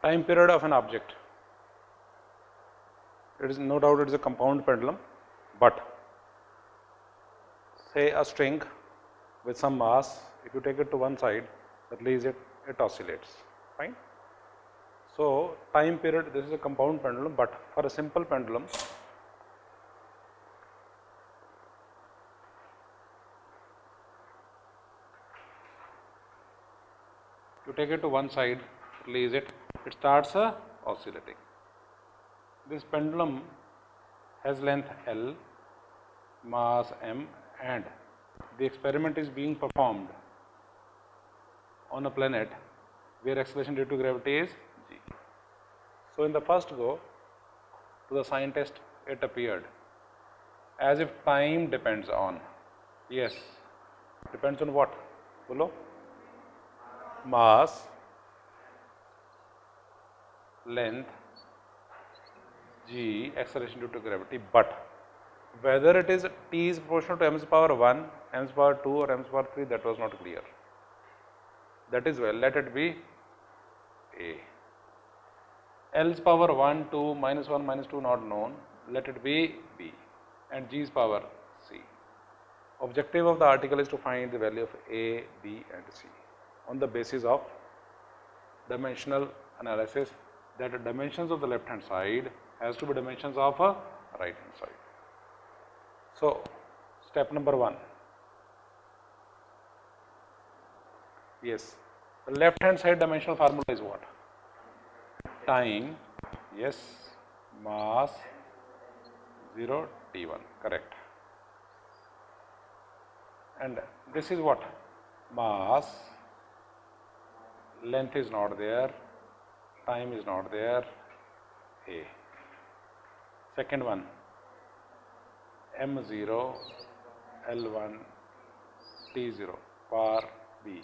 Time period of an object. It is no doubt it is a compound pendulum, but say a string with some mass, if you take it to one side, at least it oscillates, fine. So, time period, this is a compound pendulum, but for a simple pendulum, you take it to one side, release it, it starts oscillating. This pendulum has length L, mass m, and the experiment is being performed on a planet where acceleration due to gravity is g. So, in the first go, to the scientist it appeared as if time depends on, yes, depends on what? Bolo? Mass, length, g, acceleration due to gravity, but whether it is t is proportional to m's power 1, m's power 2 or m's power 3, that was not clear. That is well, let it be A. L's power 1, 2, minus 1, minus 2 not known, let it be B, and G's power C. Objective of the article is to find the value of A, B and C on the basis of dimensional analysis, that the dimensions of the left hand side has to be dimensions of a right hand side. So, step number 1. Yes, the left hand side dimensional formula is what? Time, yes, mass 0 t1, correct. And this is what? Mass, length is not there, time is not there, A. Second one, m0, L1, t0, par B.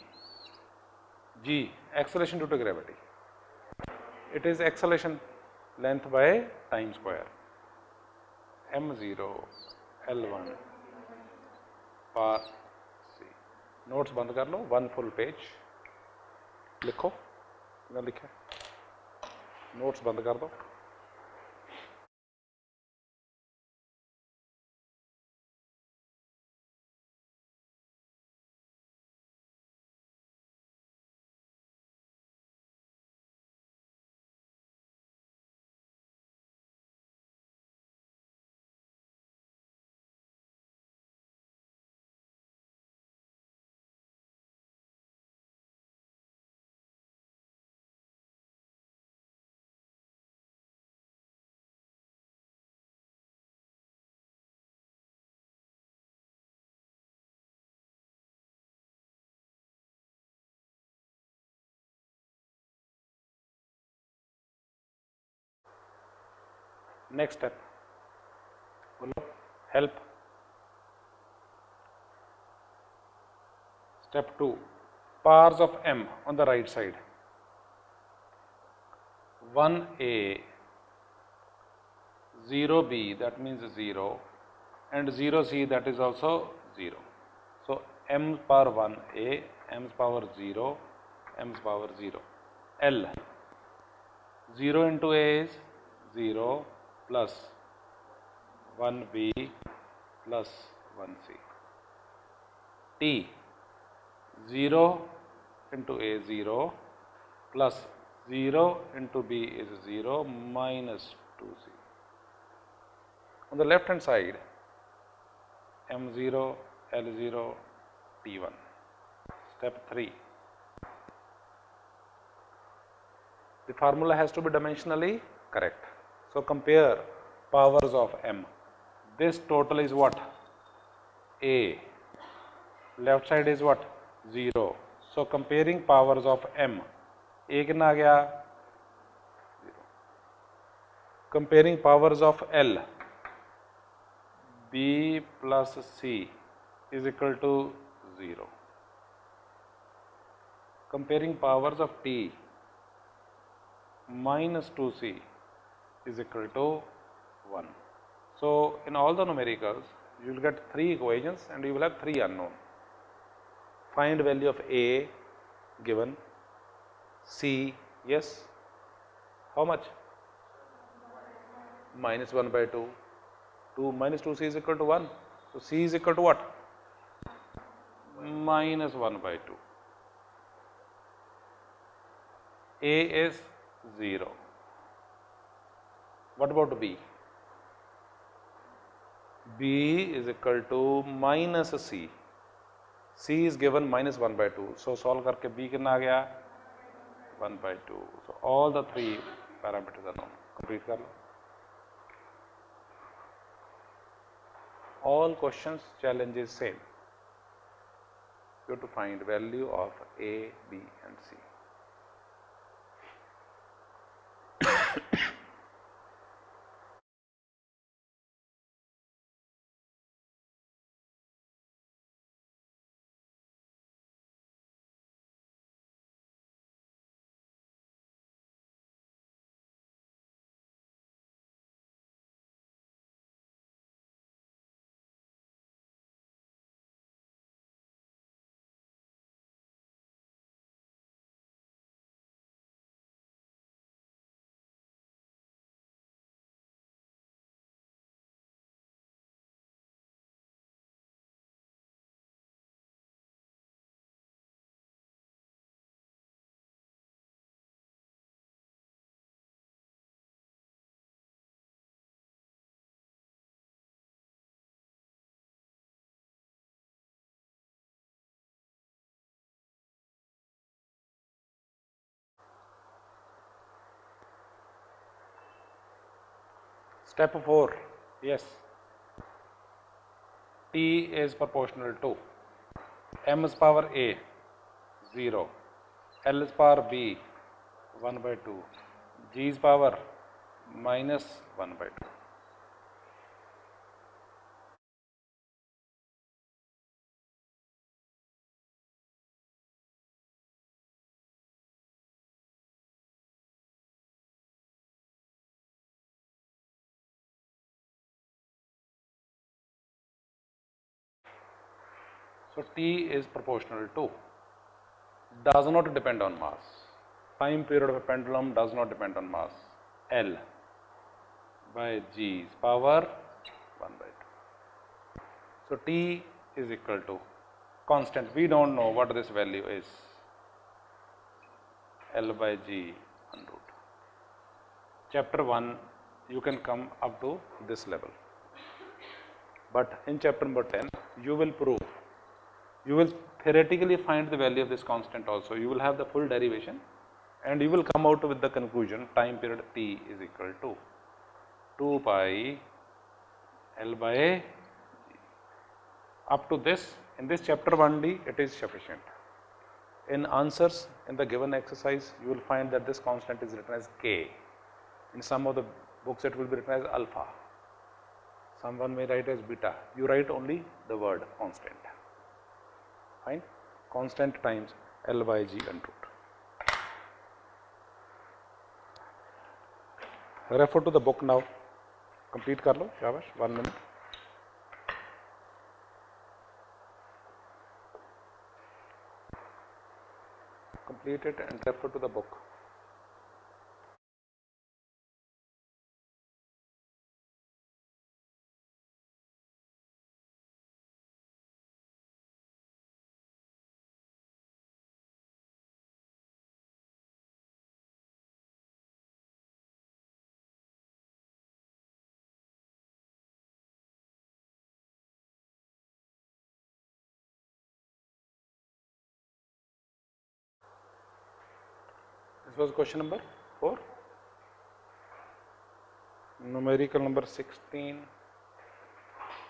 G, acceleration due to gravity. It is acceleration length by time square. m0, L1, par C. Notes बंद कर लो, one full page. लिखो, क्या लिखा है? Notes बंद कर दो. Next step, help. Step 2, pars of m on the right side. 1a, 0b, that means 0, and 0c, that is also 0. So, m power 1a, m's power 0, m's power 0. L, 0 into a is 0 plus 1b plus 1c. T, 0 into a 0 plus 0 into b is 0 minus 2c. On the left hand side, m0, L0, T1. Step 3. The formula has to be dimensionally correct. So, compare powers of m. This total is what? A. Left side is what? 0. So, comparing powers of m. A कितना आ गया? 0. Comparing powers of L. B plus C is equal to 0. Comparing powers of T. Minus 2C is equal to 1. So, in all the numericals, you will get 3 equations and you will have 3 unknown. Find value of A given, C, yes, How much? Minus 1 by 2. 2 minus 2c is equal to 1. So c is equal to what? Minus 1 by 2. A is 0. What about B? B is equal to minus C. C is given minus 1 by 2. So solve करके B कितना आ गया? 1 by 2. So all the three parameters are known. Complete कर लो. All questions challenge is same. You have to find value of A, B and C. Step 4. Yes. T is proportional to m's power A 0, L's power B 1 by 2, G's power minus 1 by 2. So T is proportional to, does not depend on mass. Time period of a pendulum does not depend on mass. L by G's power 1 by 2. So T is equal to constant. We don't know what this value is. L by G under root. Chapter 1, you can come up to this level. But in chapter number 10, you will prove. You will theoretically find the value of this constant also. You will have the full derivation and you will come out with the conclusion time period T is equal to 2 pi L by G. Up to this, in this chapter 1D, it is sufficient. In answers in the given exercise, you will find that this constant is written as K. In some of the books, it will be written as alpha. Someone may write as beta. You write only the word constant. Fine? Constant times L by G under root. Refer to the book now. Complete kar lo, shabash, 1 minute. Complete it and refer to the book. This was question number 4. Numerical number 16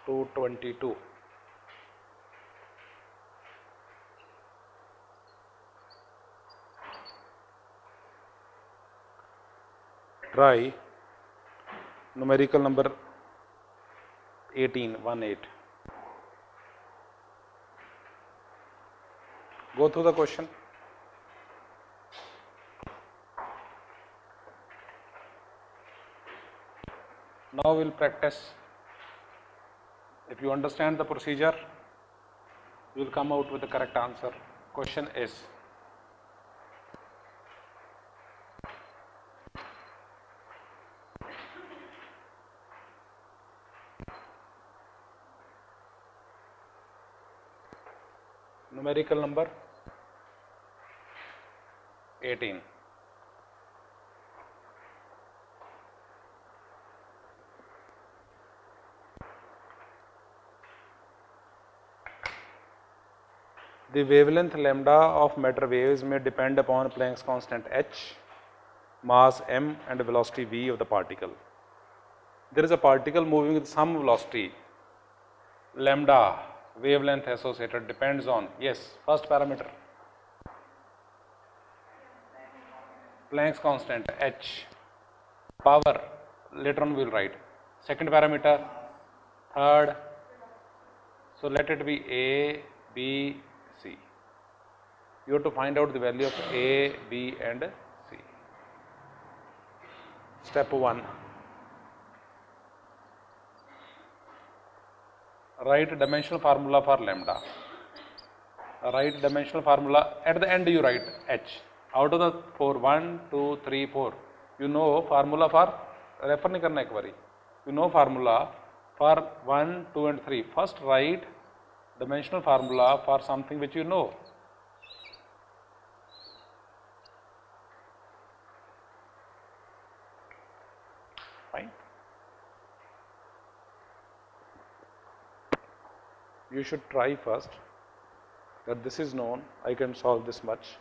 to 22. Try numerical number 18, 1-8. Go through the question. Now we will practice. If you understand the procedure, you will come out with the correct answer. Question is, numerical number 18. The wavelength lambda of matter waves may depend upon Planck's constant h, mass m and velocity v of the particle. There is a particle moving with some velocity, lambda wavelength associated depends on, yes, first parameter, Planck's constant h, power, later on we will write. Second parameter, third, so let it be A, B, C. You have to find out the value of A, B and C. Step 1. Write dimensional formula for lambda. Write dimensional formula. At the end you write h. Out of the 4, 1, 2, 3, 4. You know formula for, refer nahi karna ek bari. You know formula for 1, 2 and 3. First write dimensional formula for something which you know. Fine. You should try first that this is known, I can solve this much.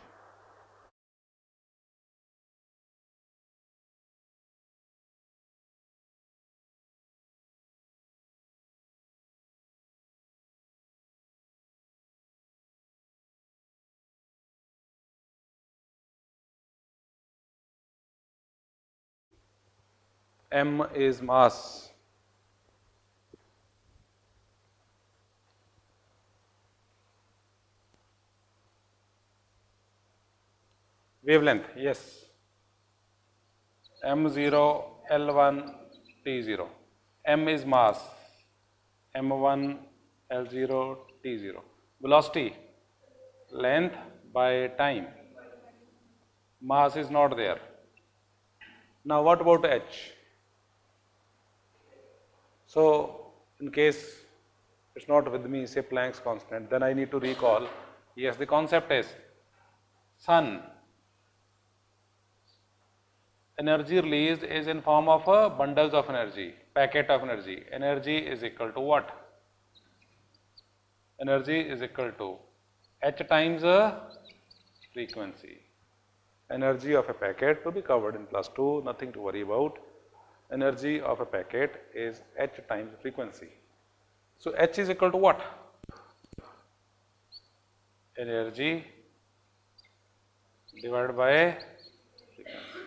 M is mass. Wavelength, yes. M0, L1, T0. M is mass. M1, L0, T0. Velocity, length by time. Mass is not there. Now what about h? So in case it's not with me, say Planck's constant, then I need to recall, yes, the concept is sun. Energy released is in form of bundles of energy, packet of energy. Energy is equal to what? Energy is equal to h times frequency. Energy of a packet to be covered in +2, nothing to worry about. Energy of a packet is h times frequency. So h is equal to what? Energy divided by frequency.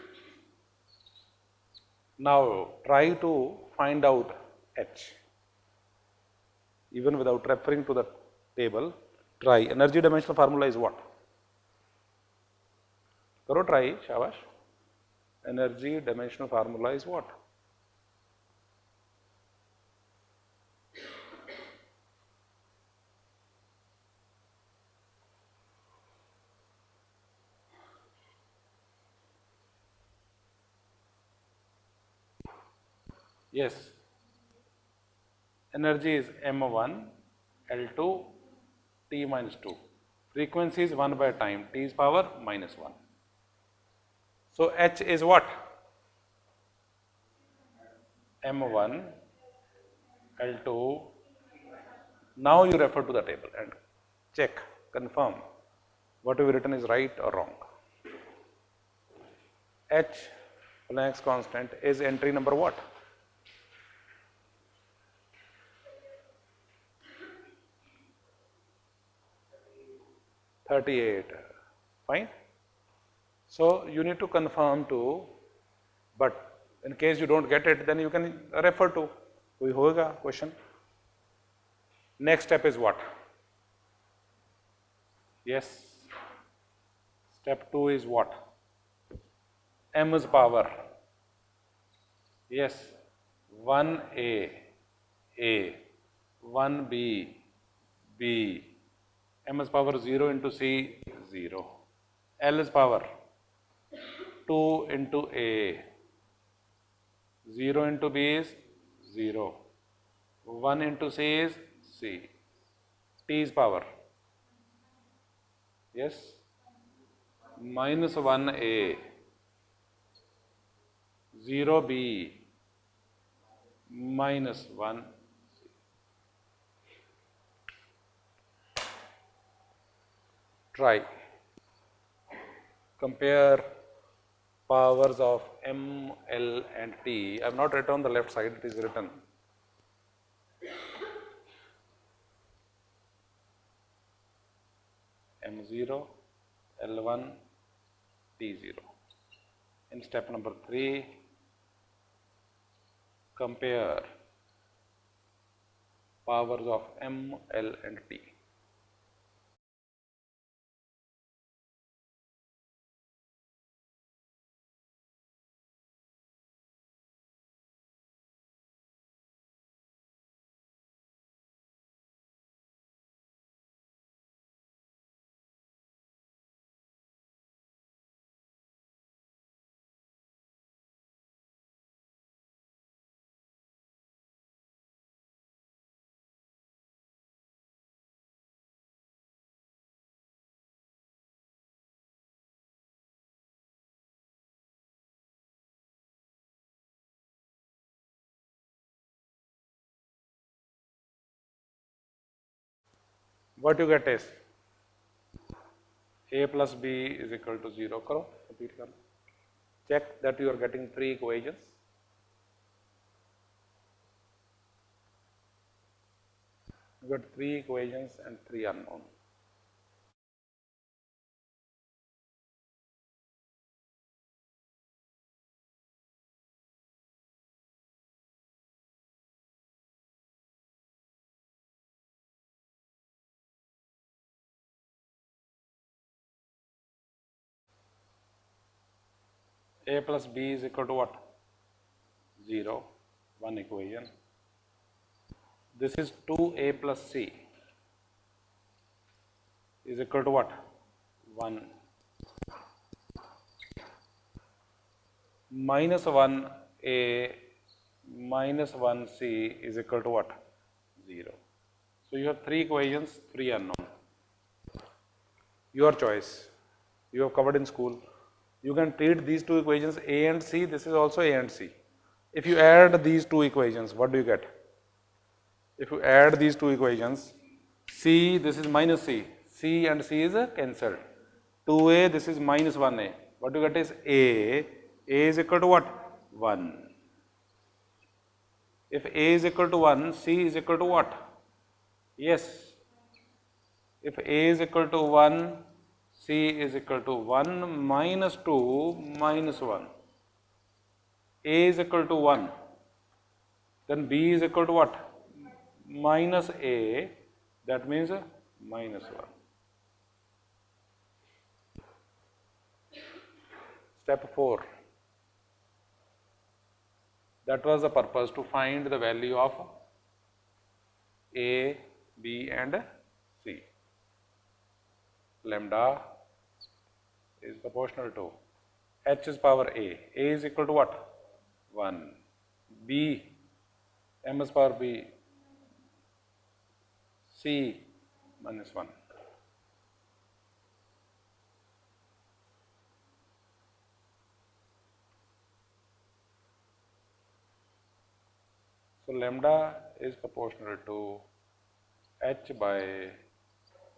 Now try to find out h. Even without referring to the table, try. Energy dimensional formula is what? Karo try, shabash. Energy dimensional formula is what? Yes. Energy is M1, L2, T minus 2. Frequency is 1 by time, T is power minus 1. So H is what? M1, L2. Now you refer to the table and check, confirm what we have written is right or wrong. H, Planck's constant, is entry number what? (38). Fine. So you need to confirm to, but in case you don't get it, then you can refer to. Koi hoga question. Next step is what? Yes. Step 2 is what? M's power. Yes. 1A, A, 1B, B. M's power 0 into C, 0. L's power 2 into A. 0 into B is 0. 1 into C is C. T's power Yes, minus 1a, 0b, minus 1. Try. Compare powers of M, L and T. I have not written on the left side, it is written. M0, L1, T0. In step number 3, compare powers of M, L and T. What you get is A plus B is equal to 0. करो, repeat करो. Check that you are getting 3 equations. You got 3 equations and 3 unknown. A plus B is equal to what? 0, one equation. This is 2A plus C is equal to what? 1. Minus 1A minus 1C is equal to what? 0. So you have 3 equations, 3 unknown. Your choice. You have covered in school. You can treat these 2 equations A and C. This is also A and C. If you add these 2 equations, what do you get? If you add these 2 equations, C, this is minus C. C and C is cancelled. 2A, this is minus 1A. What you get is A. A is equal to what? 1. If A is equal to 1, C is equal to what? Yes. If A is equal to 1, C is equal to 1 minus 2 minus 1. A is equal to 1. Then B is equal to what? Minus A. That means minus 1. Step 4. That was the purpose, to find the value of A, B and C. Lambda is proportional to H is power A. A is equal to what? 1. B, M is power B. C minus 1. So lambda is proportional to H by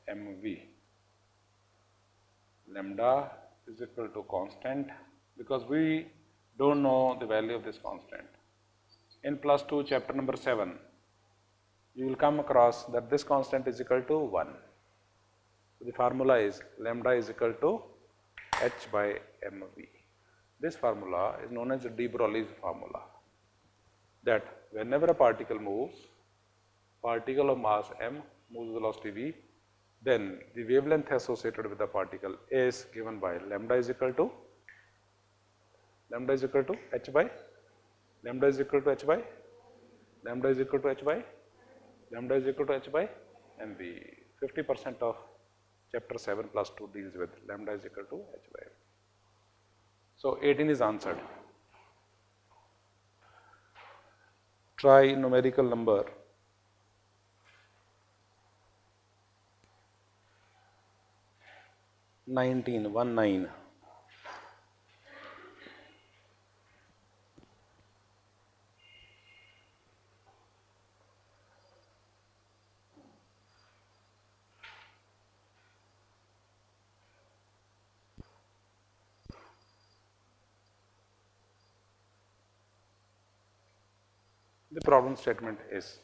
mv. Lambda is equal to constant, because we don't know the value of this constant. In plus 2 chapter number 7, you will come across that this constant is equal to 1. So the formula is lambda is equal to H by mv. This formula is known as de Broglie's formula, that whenever a particle moves, particle of mass m moves velocity v, then the wavelength associated with the particle is given by lambda is equal to h by lambda is equal to h by lambda is equal to h by lambda is equal to h by mv. 50% of chapter 7 plus 2 deals with lambda is equal to h by mv. So 18 is answered. Try numerical number. 19, 1 9. The problem statement is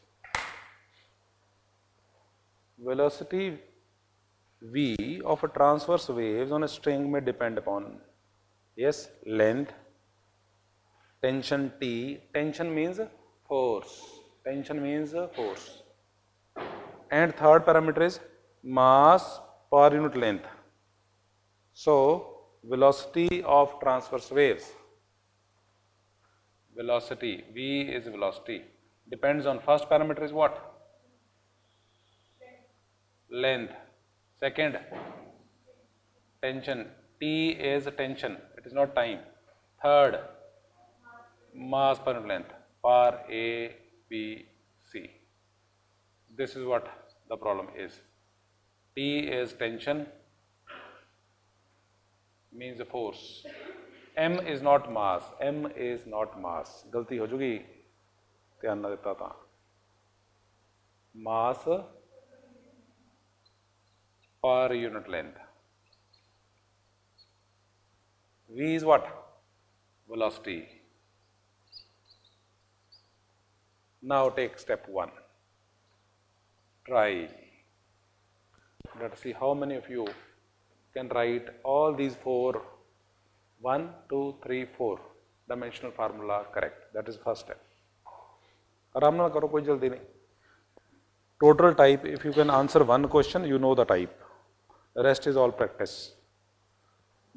velocity v of a transverse waves on a string may depend upon, yes, length, tension T, tension means force, tension means force, and third parameter is mass per unit length. So, velocity of transverse waves, velocity, V is velocity, depends on first parameter is what? Length. Second, tension, T is tension, it is not time. Third, mass per unit length, per A, B, C. This is what the problem is. T is tension, means the force. M is not mass, M is not mass. गलती हो जाएगी, ध्यान ना देता था. Mass per unit length. V is what? Velocity. Now take step 1. Try. Let's see how many of you can write all these 4, 1, 2, 3, 4 dimensional formula correct. That is first step. आराम ना करो, कोई जल्दी नहीं. Total type, if you can answer one question, you know the type. The rest is all practice.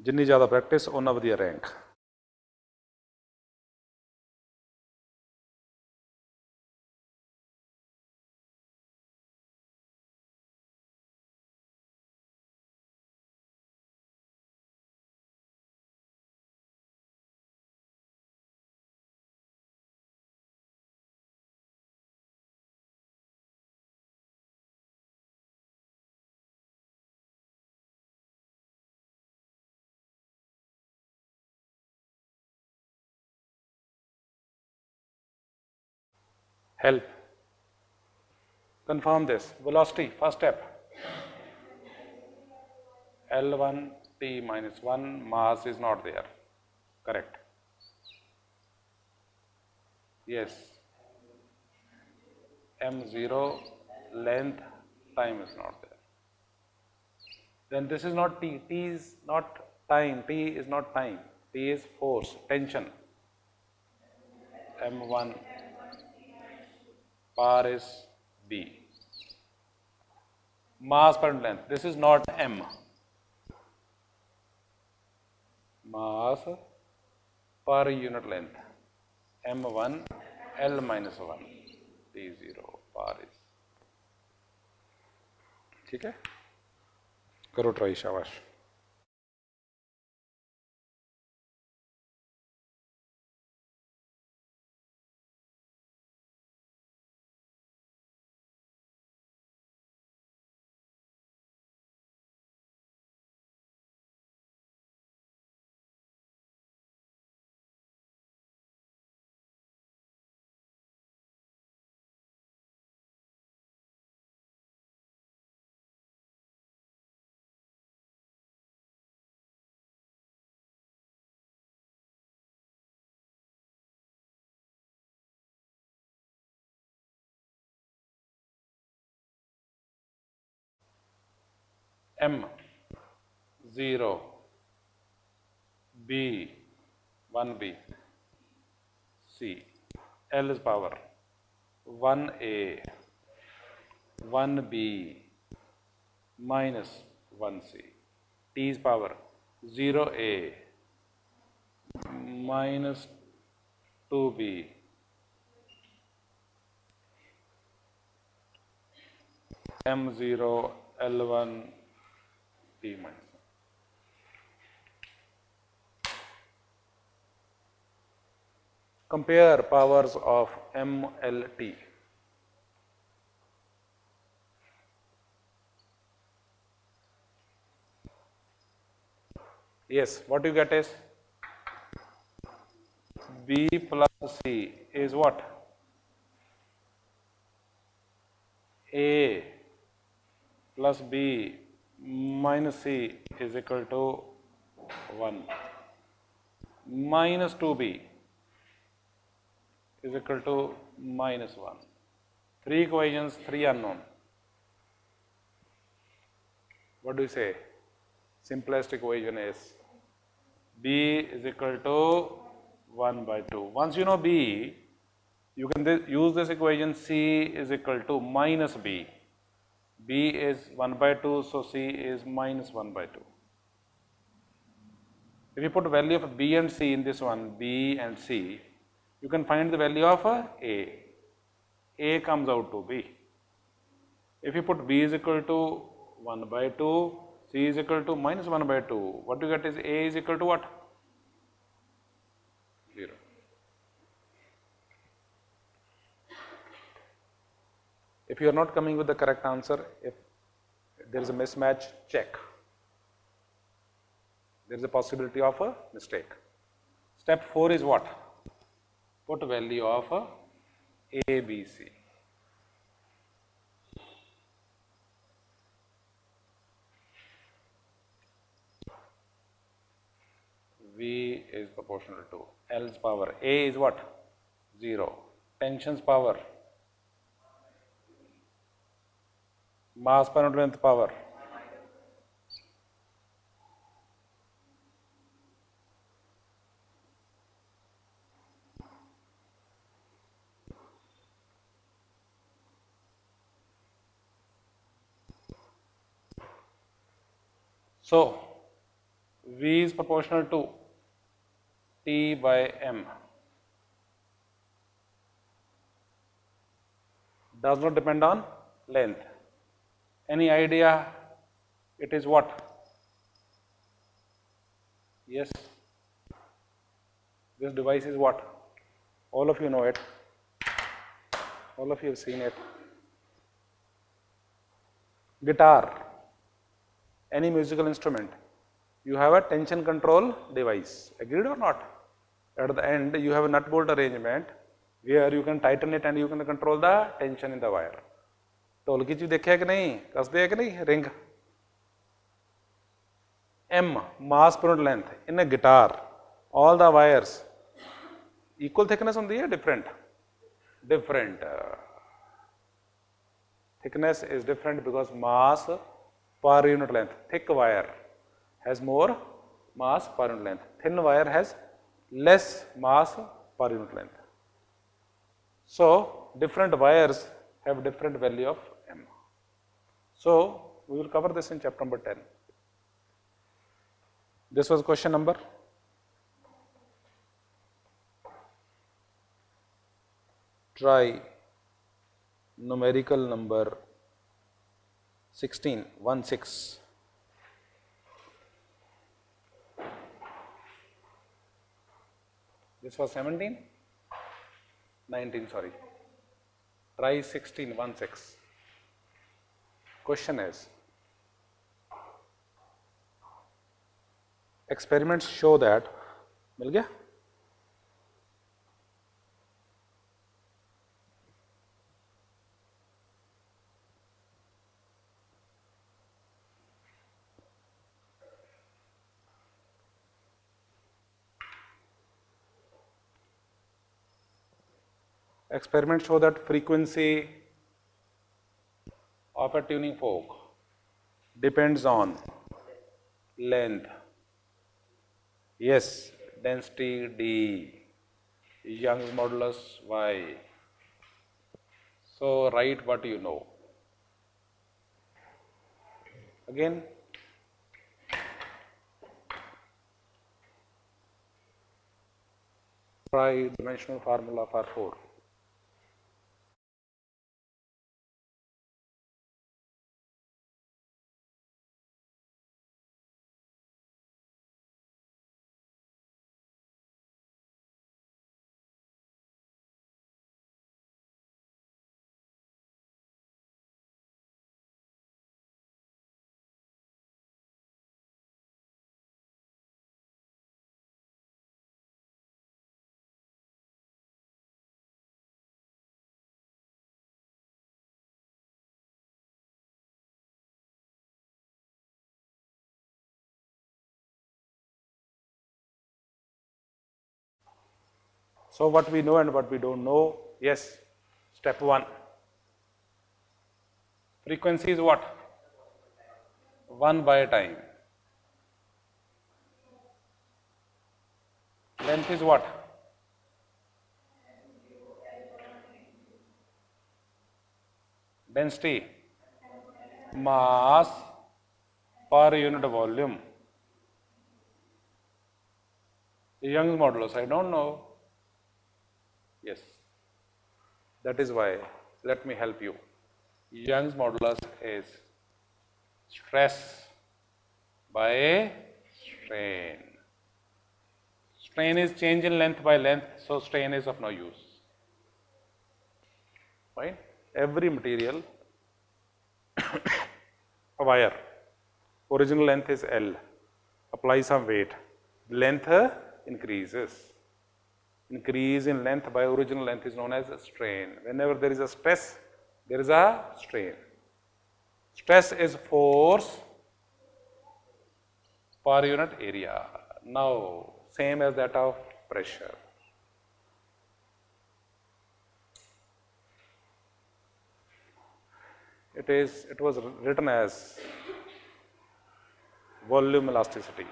जिन्नी ज़्यादा practice, उन्ना वधिया rank. Help. Confirm this. Velocity, first step. L1 T minus 1, mass is not there. Correct. Yes. M0, length, time is not there. Then this is not T. T is not time. T is not time. T is force, tension. M1, bar is B. Mass per length. This is not M. Mass per unit length. M1, L minus 1. T0, bar is. ठीक है? करो try, शाबाश. M 0, B 1B, C, L is power 1A, 1B minus 1C, T is power 0A minus 2B, M0, L1, T minus 1. Compare powers of MLT. Yes, what you get is B plus C is what? A plus B minus C is equal to 1. Minus 2B is equal to minus 1. 3 equations, 3 unknown. What do you say? Simplest equation is B is equal to 1 by 2. Once you know B, you can use this equation C is equal to minus B. B is 1 by 2, so C is minus 1 by 2. If you put value of B and C in this one, B and C, you can find the value of A. A comes out to B. If you put B is equal to 1 by 2, C is equal to minus 1 by 2, what you get is A is equal to what? 0. If you are not coming with the correct answer, if there is a mismatch, check. There is a possibility of a mistake. Step 4 is what? Put value of A, B, C. V is proportional to L's power. A is what? 0. Tension's power. Mass per unit length power. So, V is proportional to T by M. Does not depend on length. Any idea it is what? Yes. This device is what? All of you know it. All of you have seen it. Guitar. Any musical instrument. You have a tension control device. Agreed or not? At the end, you have a nut bolt arrangement where you can tighten it and you can control the tension in the wire. ढोलकी चीज देखिए कि नहीं, कसदे है कि नहीं, ring. M, mass per unit length. In a guitar, all the wires equal thickness होती है, different. Different. Thickness is different because mass per unit length. Thick wire has more mass per unit length. Thin wire has less mass per unit length. So, different wires have different value of M. So, we will cover this in chapter number 10. This was question number. Try numerical number 16, 1-6. This was 17, 19, sorry. Try 16, 1-6. Question is, experiments show that, मिल गया? Experiments show that frequency of a tuning fork depends on length. Yes, density D, Young's modulus Y. So write what you know. Again, try dimensional formula for 4. So what we know and what we don't know. Yes, step 1. Frequency is what? 1 by time. Length is what? Density. Mass per unit volume. Young's modulus, I don't know. Yes. That is why, let me help you. Young's modulus is stress by strain. Strain is change in length by length, so strain is of no use. Right? Every material, a wire, original length is L, apply some weight, length increases. Increase in length by original length is known as strain. Whenever there is a stress, there is a strain. Stress is force per unit area. Now, same as that of pressure. It was written as volume elasticity.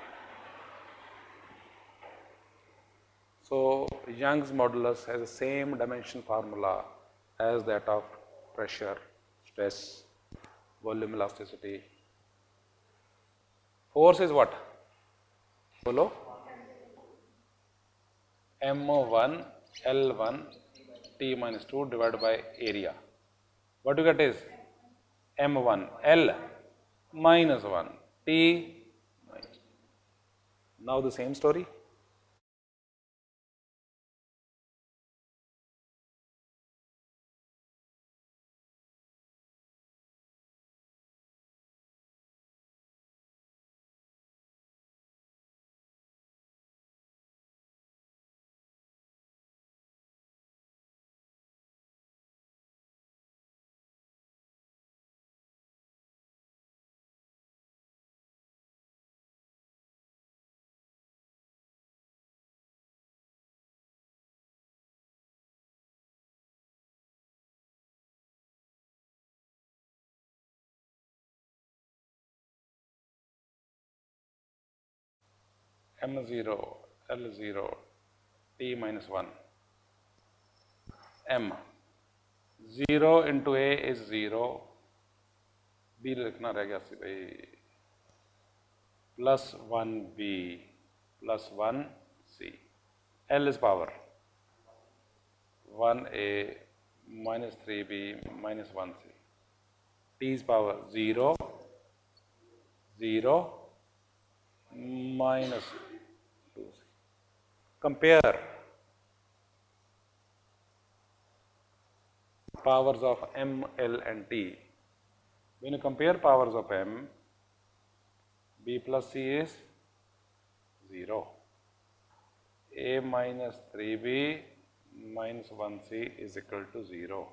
So, Young's modulus has the same dimension formula as that of pressure, stress, volume elasticity. Force is what? Follow? M1 L1 T minus 2 divided by area. What you get is M1 L minus 1 T minus 2. Now the same story. M0 L0 T minus 1 M 0 into A is 0 B लिखना रह गया सी भाई plus 1B plus 1C L is power 1A minus 3B minus 1C T is power 0 0 minus 2C. Compare powers of M, L and T. When you compare powers of M, B plus C is 0. A minus 3B minus 1C is equal to 0.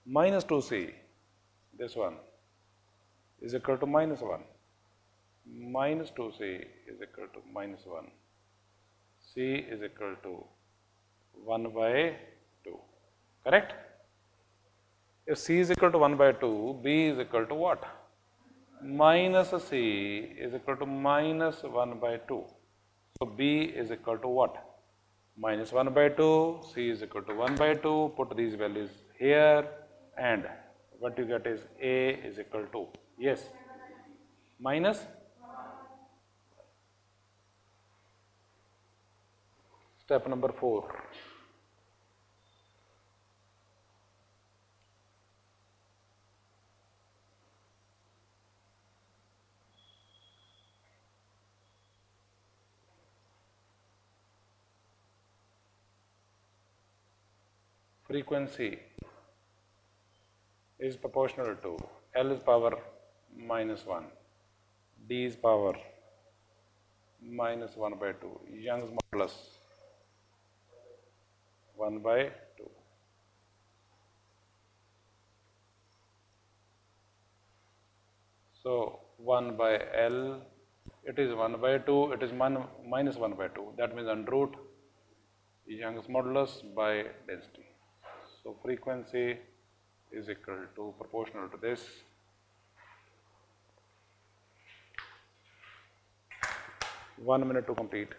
Minus 2C, this one, is equal to minus 1. Minus 2C is equal to minus 1. C is equal to 1 by 2. Correct? If C is equal to 1 by 2, B is equal to what? Minus C is equal to minus 1 by 2. So B is equal to what? Minus 1 by 2, C is equal to 1 by 2. Put these values here and what you get is A is equal to, yes, minus. Step number 4. Frequency is proportional to L is power minus 1, D is power minus 1 by 2, Young's modulus 1 by 2. So 1 by L it is 1 by 2, it is 1 minus 1 by 2. That means under root Young's modulus by density. So frequency is equal to proportional to this. 1 minute to complete.